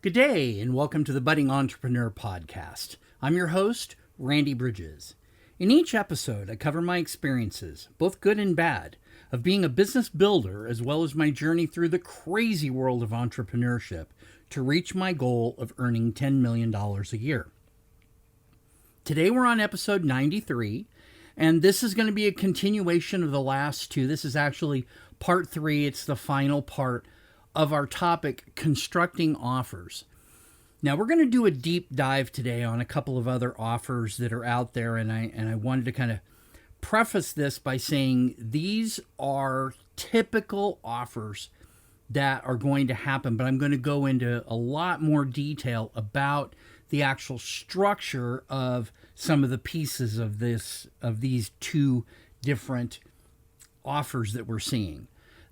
Good day, and welcome to the Budding Entrepreneur Podcast. I'm your host, Randy Bridges. In each episode, I cover my experiences, both good and bad, of being a business builder, as well as my journey through the crazy world of entrepreneurship to reach my goal of earning $10 million a year. Today, we're on episode 93, and this is going to be a continuation of the last two. This is actually part 3. It's the final part of our topic, constructing offers. Now we're going to do a deep dive today on a couple of other offers that are out there, and I wanted to kind of preface this by saying these are typical offers that are going to happen, but I'm going to go into a lot more detail about the actual structure of some of the pieces of these two different offers that we're seeing.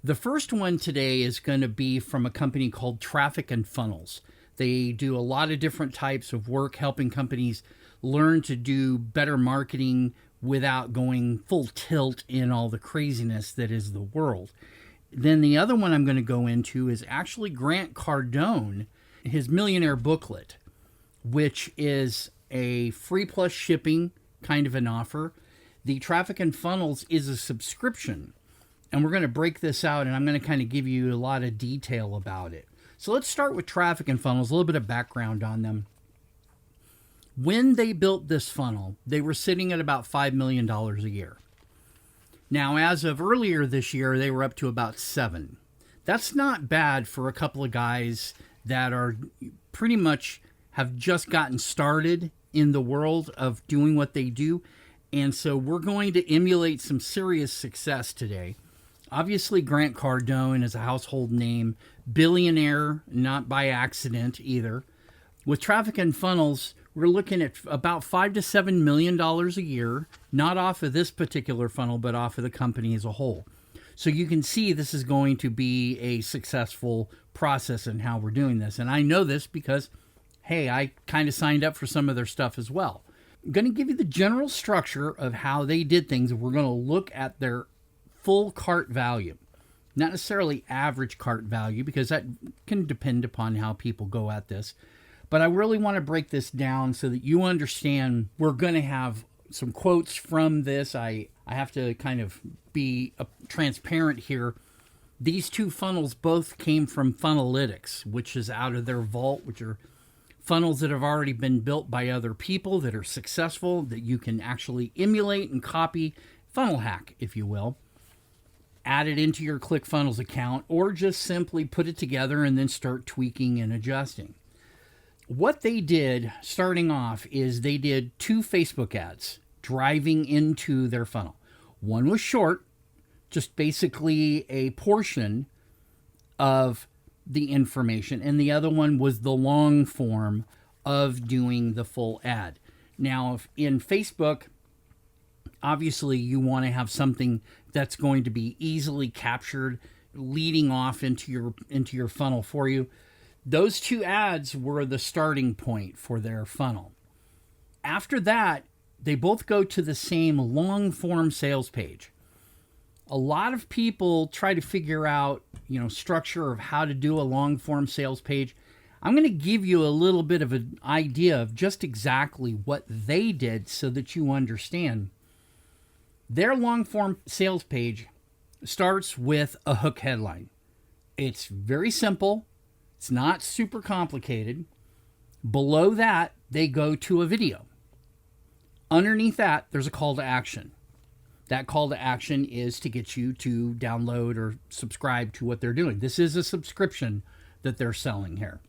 The first one today is going to be from a company called Traffic and Funnels. They do a lot of different types of work helping companies learn to do better marketing without going full tilt in all the craziness that is the world. Then the other one I'm going to go into is actually Grant Cardone, his Millionaire Booklet, which is a free plus shipping kind of an offer. The Traffic and Funnels is a subscription. And we're going to break this out, and I'm going to kind of give you a lot of detail about it. So let's start with Traffic and Funnels, a little bit of background on them. When they built this funnel, they were sitting at about $5 million a year. Now, as of earlier this year, they were up to about $7 million. That's not bad for a couple of guys that are pretty much have just gotten started in the world of doing what they do. And so we're going to emulate some serious success today. Obviously, Grant Cardone is a household name, billionaire, not by accident either. With Traffic and Funnels, we're looking at about $5 to $7 million a year, not off of this particular funnel, but off of the company as a whole. So you can see this is going to be a successful process in how we're doing this. And I know this because, hey, I kind of signed up for some of their stuff as well. I'm going to give you the general structure of how they did things. We're going to look at their full cart value, not necessarily average cart value, because that can depend upon how people go at this. But I really want to break this down so that you understand. We're going to have some quotes from this. I have to kind of be transparent here. These two funnels both came from Funnelytics, which is out of their vault, which are funnels that have already been built by other people that are successful, that you can actually emulate and copy, funnel hack, if you will. Add it into your ClickFunnels account, or just simply put it together and then start tweaking and adjusting. What they did starting off is they did 2 Facebook ads driving into their funnel. One was short, just basically a portion of the information, and the other one was the long form of doing the full ad. Now, in Facebook, obviously you want to have something that's going to be easily captured, leading off into your funnel for you. Those 2 ads were the starting point for their funnel. After that, they both go to the same long form sales page. A lot of people try to figure out, structure of how to do a long form sales page. I'm going to give you a little bit of an idea of just exactly what they did so that you understand. Their long form sales page starts with a hook headline. It's very simple. It's not super complicated. Below that, they go to a video. Underneath that, there's a call to action. That call to action is to get you to download or subscribe to what they're doing. This is a subscription that they're selling here.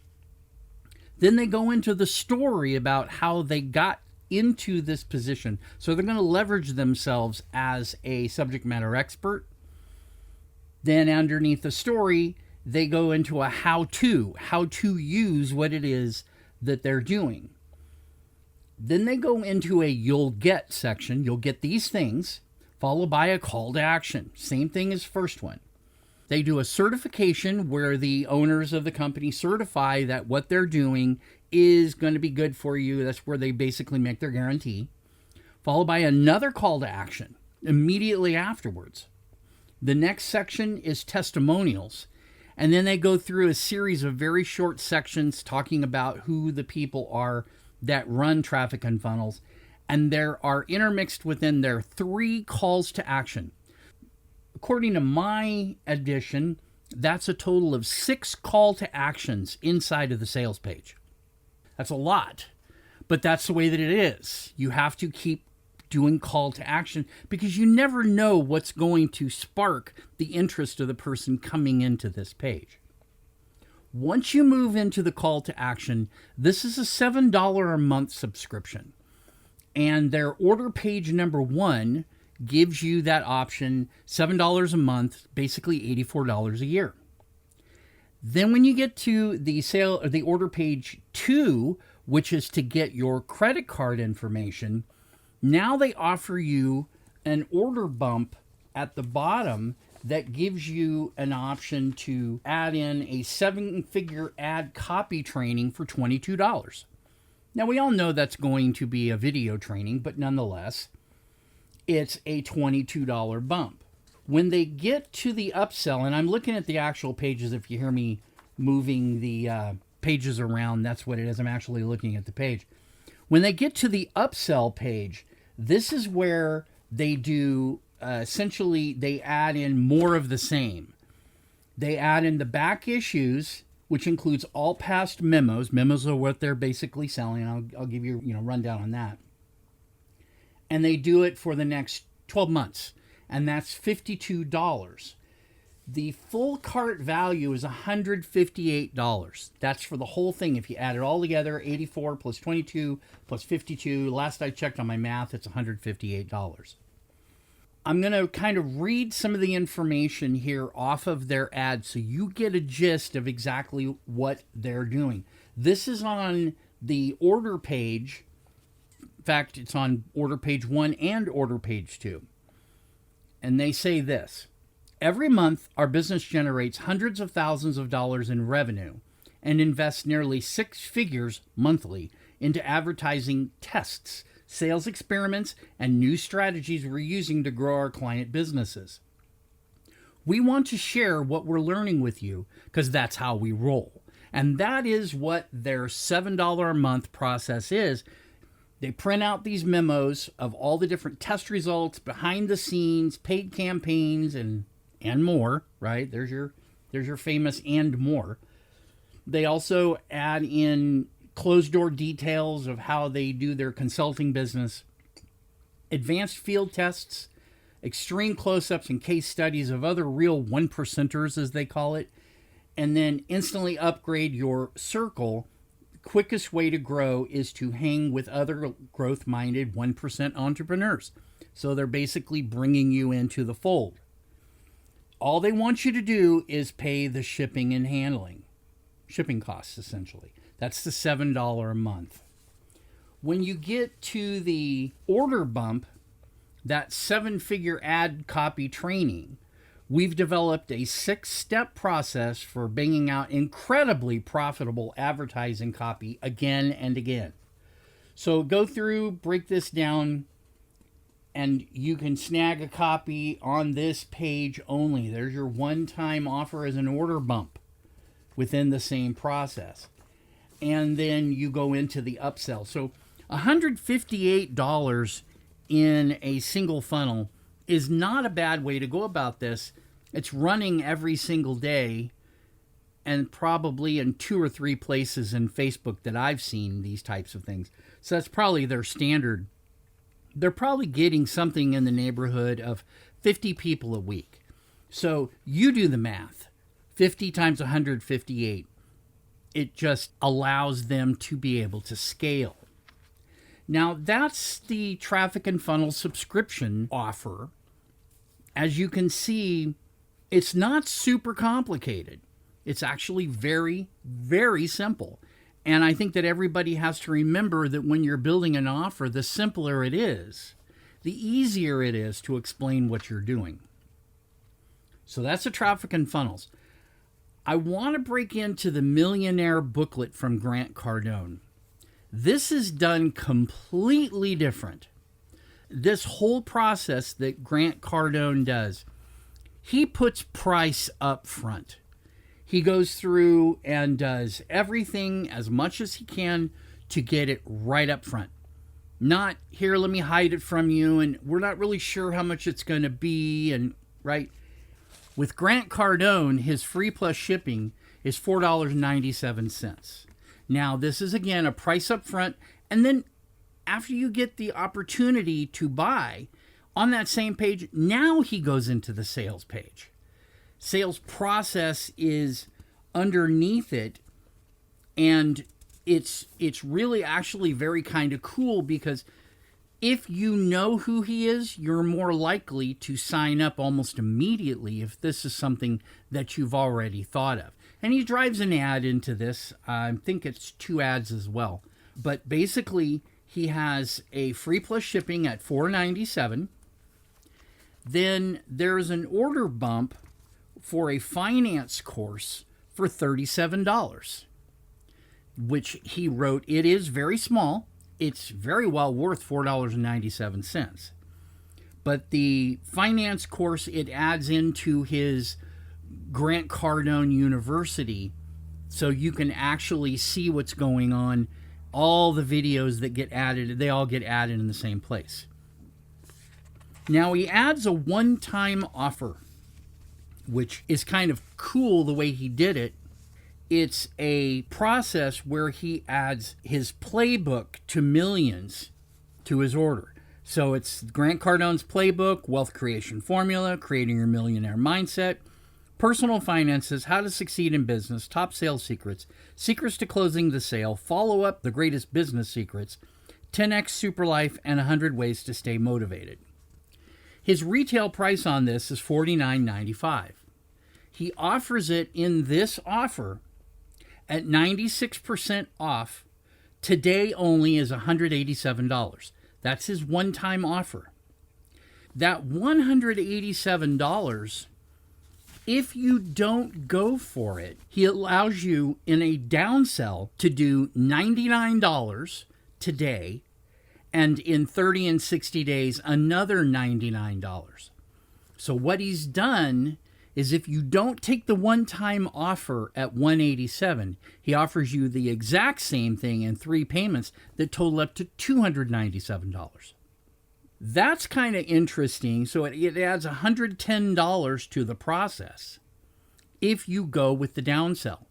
Then they go into the story about how they got into this position. So they're going to leverage themselves as a subject matter expert. Then underneath the story, they go into a how to use what it is that they're doing. Then they go into a you'll get section. You'll get these things, followed by a call to action. Same thing as first one. They do a certification where the owners of the company certify that what they're doing is going to be good for you. That's where they basically make their guarantee. Followed by another call to action immediately afterwards. The next section is testimonials. And then they go through a series of very short sections talking about who the people are that run traffic and funnels. And there are intermixed within there 3 calls to action. According to my edition, that's a total of 6 call to actions inside of the sales page. That's a lot, but that's the way that it is. You have to keep doing call to action because you never know what's going to spark the interest of the person coming into this page. Once you move into the call to action, this is a $7 a month subscription. And their order page number 1 gives you that option, $7 a month, basically $84 a year. Then when you get to the order page 2, which is to get your credit card information, now they offer you an order bump at the bottom that gives you an option to add in a 7-figure ad copy training for $22. Now, we all know that's going to be a video training, but nonetheless, it's a $22 bump. When they get to the upsell, and I'm looking at the actual pages, if you hear me moving the pages around, that's what it is. I'm actually looking at the page. When they get to the upsell page, this is where they do, essentially, they add in more of the same. They add in the back issues, which includes all past memos. Memos are what they're basically selling. I'll give you a rundown on that. And they do it for the next 12 months, and that's $52. The full cart value is $158. That's for the whole thing. If you add it all together, 84 plus 22 plus 52. Last I checked on my math, it's $158. I'm going to kind of read some of the information here off of their ad so you get a gist of exactly what they're doing. This is on the order page. In fact, it's on order page 1 and order page 2. And they say this: every month, our business generates hundreds of thousands of dollars in revenue and invests nearly 6 figures monthly into advertising tests, sales experiments, and new strategies we're using to grow our client businesses. We want to share what we're learning with you because that's how we roll. And that is what their $7 a month process is. They print out these memos of all the different test results, behind the scenes, paid campaigns, and more, right? There's your famous and more. They also add in closed door details of how they do their consulting business, advanced field tests, extreme close-ups and case studies of other real one-percenters, as they call it, and then instantly upgrade your circle. Quickest way to grow is to hang with other growth-minded 1% entrepreneurs. So they're basically bringing you into the fold. All they want you to do is pay the shipping and handling. Shipping costs, essentially. That's the $7 a month. When you get to the order bump, that 7-figure ad copy training, we've developed a 6-step process for banging out incredibly profitable advertising copy again and again. So go through, break this down, and you can snag a copy on this page only. There's your one-time offer as an order bump within the same process. And then you go into the upsell. So $158 in a single funnel is not a bad way to go about this. It's running every single day and probably in 2 or 3 places in Facebook that I've seen these types of things. So that's probably their standard. They're probably getting something in the neighborhood of 50 people a week. So you do the math. 50 times 158. It just allows them to be able to scale. Now, that's the traffic and funnel subscription offer. As you can see, it's not super complicated. It's actually very, very simple. And I think that everybody has to remember that when you're building an offer, the simpler it is, the easier it is to explain what you're doing. So that's the traffic and funnels. I want to break into the Millionaire booklet from Grant Cardone. This is done completely different. This whole process that Grant Cardone does, he puts price up front. He goes through and does everything as much as he can to get it right up front. Not, here, let me hide it from you, and we're not really sure how much it's going to be, and right? With Grant Cardone, his free plus shipping is $4.97. Now, this is, again, a price up front, and then after you get the opportunity to buy, on that same page, now he goes into the sales page. Sales process is underneath it, and it's really actually very kind of cool, because if you know who he is, you're more likely to sign up almost immediately if this is something that you've already thought of. And he drives an ad into this. I think it's 2 ads as well. But basically, he has a free plus shipping at $4.97. Then there's an order bump for a finance course for $37, which he wrote, it is very small. It's very well worth $4.97. But the finance course, it adds into his Grant Cardone University, so you can actually see what's going on. All the videos that get added, they all get added in the same place. Now he adds a one-time offer, which is kind of cool the way he did it. It's a process where he adds his playbook to Millions to his order. So it's Grant Cardone's playbook, Wealth Creation Formula, Creating Your Millionaire Mindset, Personal Finances, How to Succeed in Business, Top Sales Secrets, Secrets to Closing the Sale, Follow Up, The Greatest Business Secrets, 10X Super Life, and 100 Ways to Stay Motivated. His retail price on this is $49.95. He offers it in this offer at 96% off. Today only is $187. That's his one-time offer. That $187, if you don't go for it, he allows you in a downsell to do $99 today, and in 30 and 60 days, another $99. So what he's done is, if you don't take the one-time offer at $187, he offers you the exact same thing in 3 payments that total up to $297. That's kind of interesting. So it adds $110 to the process if you go with the downsell.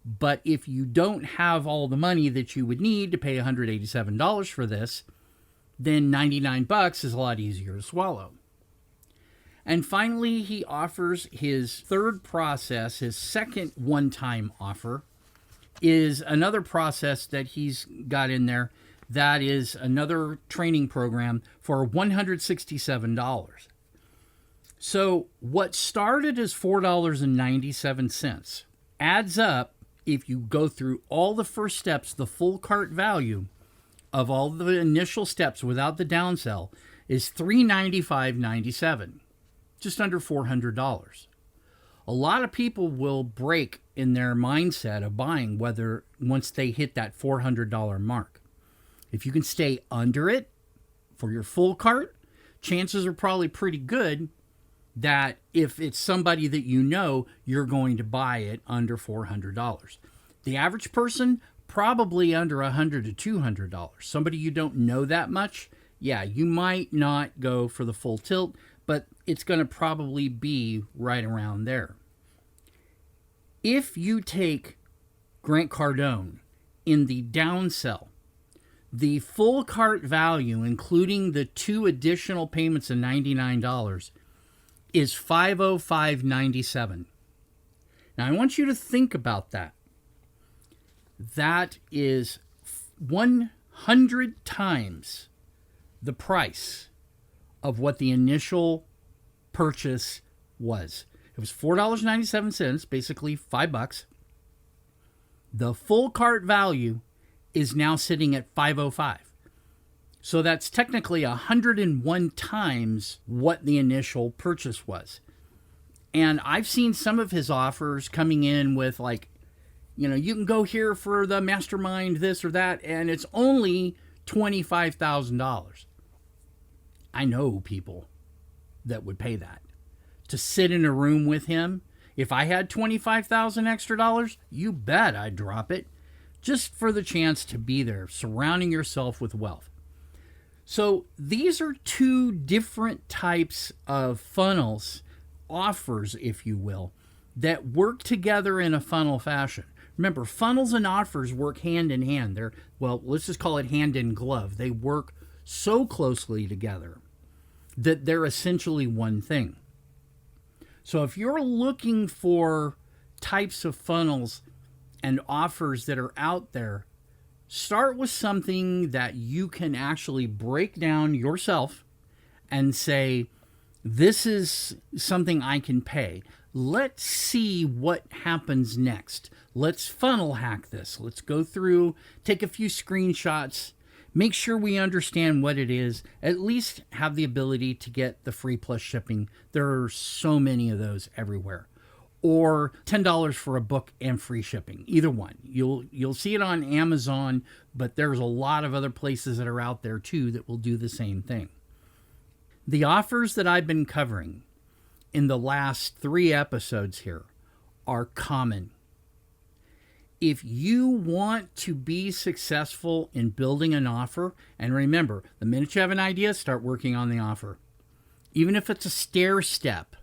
But if you don't have all the money that you would need to pay $187 for this, then $99 is a lot easier to swallow. And finally, he offers his third process, his second one-time offer, is another process that he's got in there. That is another training program for $167. So what started as $4.97 adds up, if you go through all the first steps, the full cart value of all the initial steps without the downsell is $395.97. Just under $400. A lot of people will break in their mindset of buying once they hit that $400 mark. If you can stay under it for your full cart, chances are probably pretty good that if it's somebody that you know, you're going to buy it under $400. The average person, probably under $100 to $200. Somebody you don't know that much, yeah, you might not go for the full tilt, but it's going to probably be right around there. If you take Grant Cardone in the downsell, the full cart value, including the 2 additional payments of $99, is $505.97. Now, I want you to think about that. That is 100 times the price of what the initial purchase was. It was $4.97, basically $5. The full cart value is now sitting at $505. So that's technically 101 times what the initial purchase was. And I've seen some of his offers coming in with you can go here for the mastermind, this or that, and it's only $25,000. I know people that would pay that to sit in a room with him. If I had 25,000 extra dollars, you bet I'd drop it just for the chance to be there, surrounding yourself with wealth. So these are two different types of funnels, offers, if you will, that work together in a funnel fashion. Remember, funnels and offers work hand in hand. Let's just call it hand in glove. They work so closely together that they're essentially one thing. So if you're looking for types of funnels and offers that are out there, start with something that you can actually break down yourself and say, this is something I can pay. Let's see what happens next. Let's funnel hack this. Let's go through, take a few screenshots, make sure we understand what it is, at least have the ability to get the free plus shipping. There are so many of those everywhere. Or $10 for a book and free shipping. Either one. You'll see it on Amazon, but there's a lot of other places that are out there too that will do the same thing. The offers that I've been covering in the last 3 episodes here are common. If you want to be successful in building an offer, and remember, the minute you have an idea, start working on the offer. Even if it's a stair step,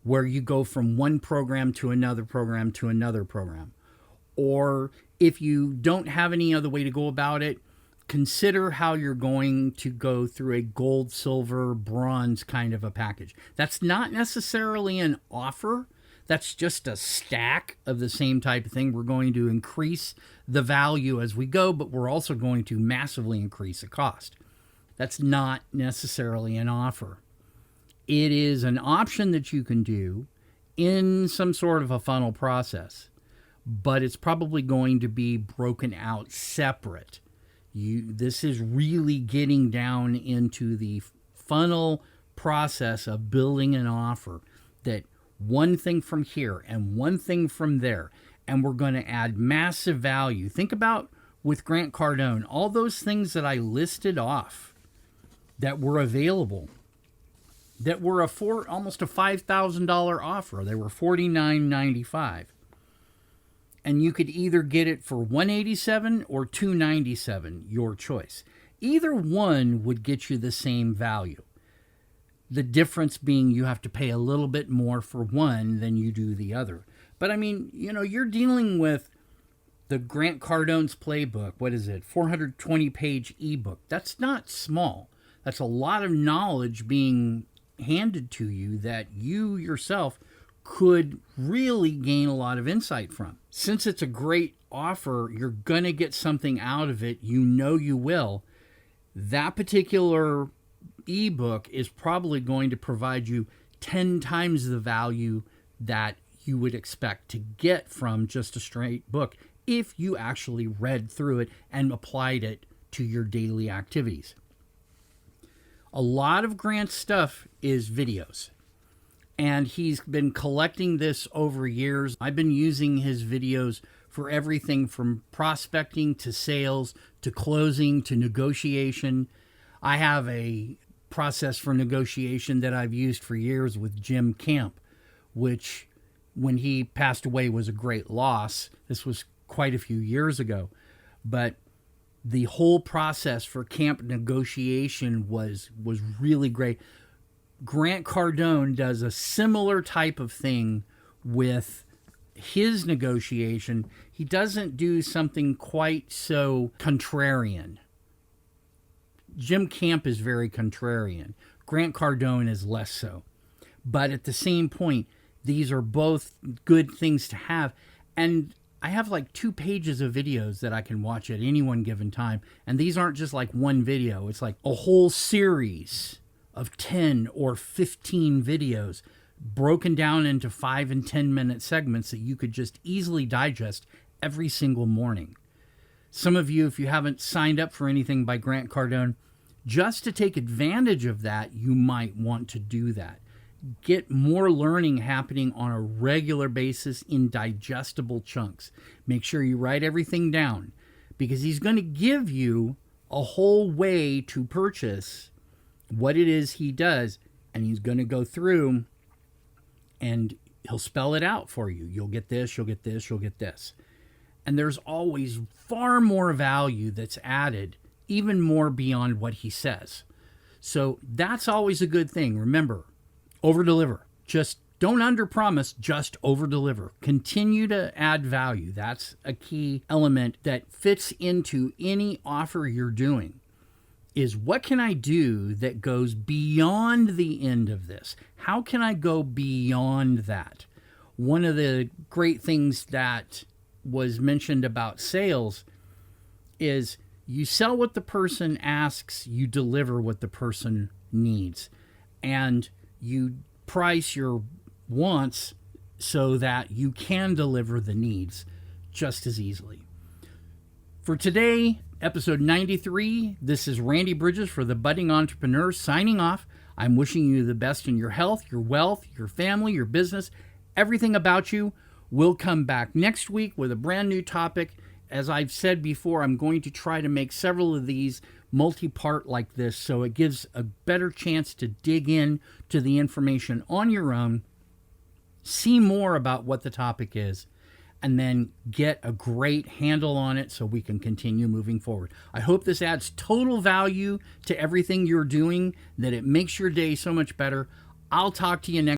where you go from one program to another program to another program. Or if you don't have any other way to go about it, consider how you're going to go through a gold, silver, bronze kind of a package. That's not necessarily an offer. That's just a stack of the same type of thing. We're going to increase the value as we go, but we're also going to massively increase the cost. That's not necessarily an offer. It is an option that you can do in some sort of a funnel process, but it's probably going to be broken out separate. This is really getting down into the funnel process of building an offer, that one thing from here and one thing from there, and we're going to add massive value. Think about with Grant Cardone, all those things that I listed off that were available, that were almost a $5,000 offer. They were $49.95. And you could either get it for $187 or $297, your choice. Either one would get you the same value. The difference being you have to pay a little bit more for one than you do the other. But I mean, you're dealing with the Grant Cardone's playbook. What is it? 420-page ebook. That's not small. That's a lot of knowledge being handed to you that you yourself could really gain a lot of insight from. Since it's a great offer, you're going to get something out of it. You will. That particular ebook is probably going to provide you 10 times the value that you would expect to get from just a straight book if you actually read through it and applied it to your daily activities. A lot of Grant's stuff is videos, and he's been collecting this over years. I've been using his videos for everything from prospecting to sales to closing to negotiation. I have a process for negotiation that I've used for years with Jim Camp, which when he passed away was a great loss. This was quite a few years ago, but the whole process for camp negotiation was really great. Grant Cardone does a similar type of thing with his negotiation. He doesn't do something quite so contrarian. Jim Camp is very contrarian. Grant Cardone is less so. But at the same point, these are both good things to have. And I have like 2 pages of videos that I can watch at any one given time. And these aren't just like one video. It's like a whole series of 10 or 15 videos broken down into 5 and 10 minute segments that you could just easily digest every single morning. Some of you, if you haven't signed up for anything by Grant Cardone, just to take advantage of that, you might want to do that. Get more learning happening on a regular basis in digestible chunks. Make sure you write everything down, because he's going to give you a whole way to purchase what it is he does, and he's going to go through and He'll spell it out for you. You'll get this, you'll get this, you'll get this. And there's always far more value that's added, even more beyond what he says. So that's always a good thing. Remember, over-deliver. Just don't under-promise, just over-deliver. Continue to add value. That's a key element that fits into any offer you're doing, is what can I do that goes beyond the end of this? How can I go beyond that? One of the great things that was mentioned about sales is you sell what the person asks, you deliver what the person needs, and you price your wants so that you can deliver the needs just as easily. For today, episode 93, this is Randy Bridges for The Budding Entrepreneur signing off. I'm wishing you the best in your health, your wealth, your family, your business, everything about you. We'll come back next week with a brand new topic. As I've said before, I'm going to try to make several of these multi-part like this so it gives a better chance to dig in to the information on your own, see more about what the topic is, and then get a great handle on it so we can continue moving forward. I hope this adds total value to everything you're doing, that it makes your day so much better. I'll talk to you next